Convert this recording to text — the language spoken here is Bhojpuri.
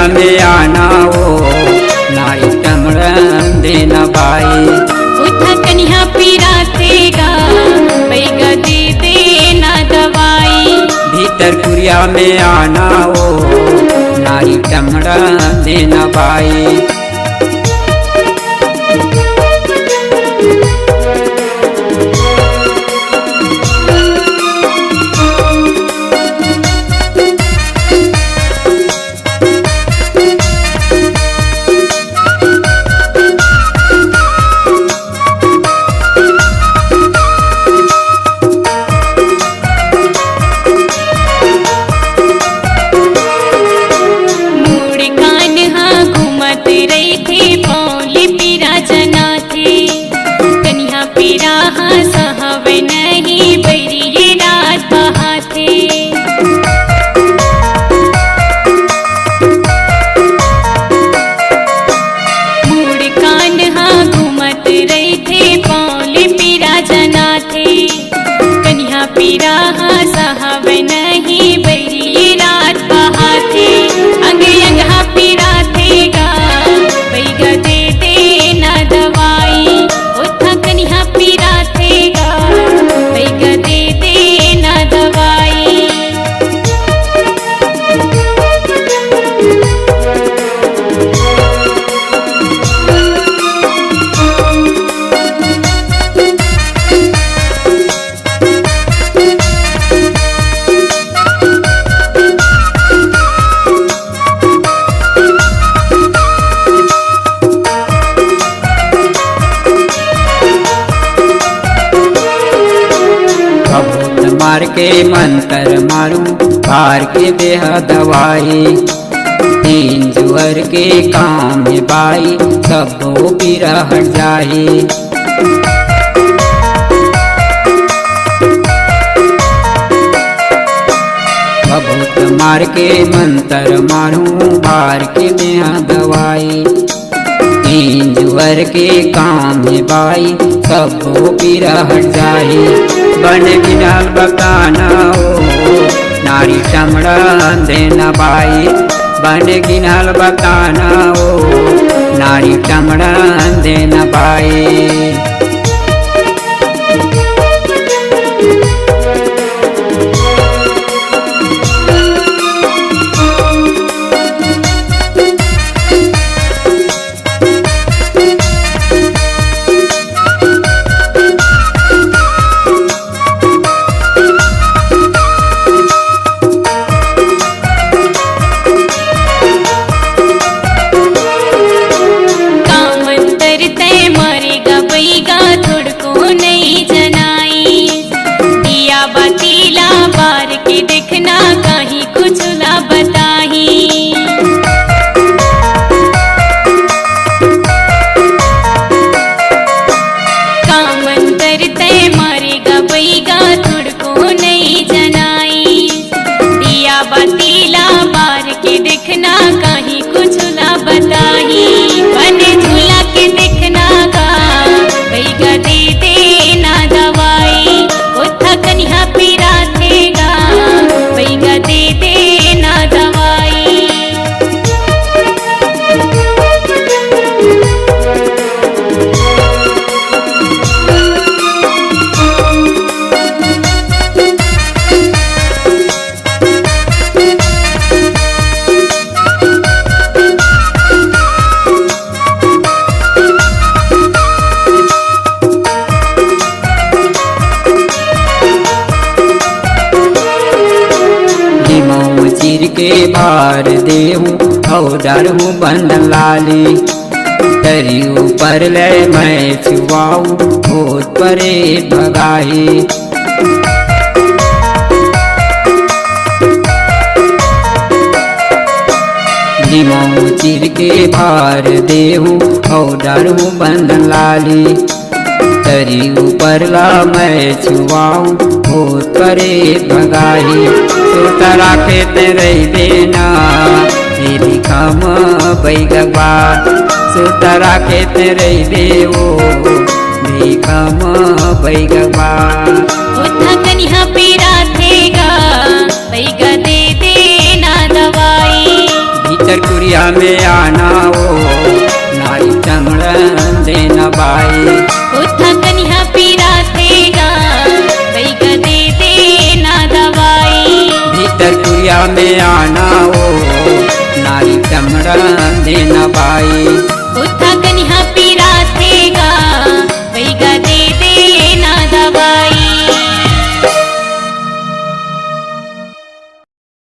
में आना हो नाई टमड़न देना बाई। उठा कन्या पीरा थेगा बैगा दे देना दवाई। भीतर कुरिया में आना हो नाई टमड़न देना बाई। पीरा साहब नहीं बैरी रात बहाते अंग अंग पीरा थेगा बैगा दे देना दवाई। उठा कन्या पीरा थेगा बैगा दे देना दवाई। मार के मंत्र मारूं भार के देह दवाई। तीन जुअर के काम में बाई सबो पीरा हट जाए। बहुत मार के मंत्र मारूं भार के देह दवाई। तीन जुअर के काम में बाई सबो पीरा हट जाए। बन गिनाल बकाना हो नारी टमड़न देना बाई। बन गिनाल बकाना हो नारी टमड़न देना बाई। देखना कहीं कुछ ना बताही। कामंतर तय मरेगा बैगा तुड़को नहीं जनाई। दिया बतीला बार के देखना कहीं कुछ ना बताही। बने झूला के देखना का बैगा दे देना दवाई। उठा कन्या पीरा थेगा बैगा दे देना दवाई। चीर के भार देहूँ और डरूँ बंधन लाली। तरी ऊपर ले मैं छुआऊँ भूत परे भगाई। निमो चीर के भार देहूँ और डरूँ बंधन लाली। तरी ऊपर ला मैं छुआऊँ भूत परे भगाई। सोता राखे तेरे देना तेरी खाम बैगवा। सोता राखे तेरे देवो बेखाम बैगवा। उठा कन्या पीरा थेगा बैगा दे देना दवाई। भीतर कुरिया में आना ओ नारी चमड़न देना बाई। उठा कन्या पीरा थेगा बैगा दे देना दवाई। भीतर कुरिया में आना ओ नारी चमड़न देना बाई। उठा कन्या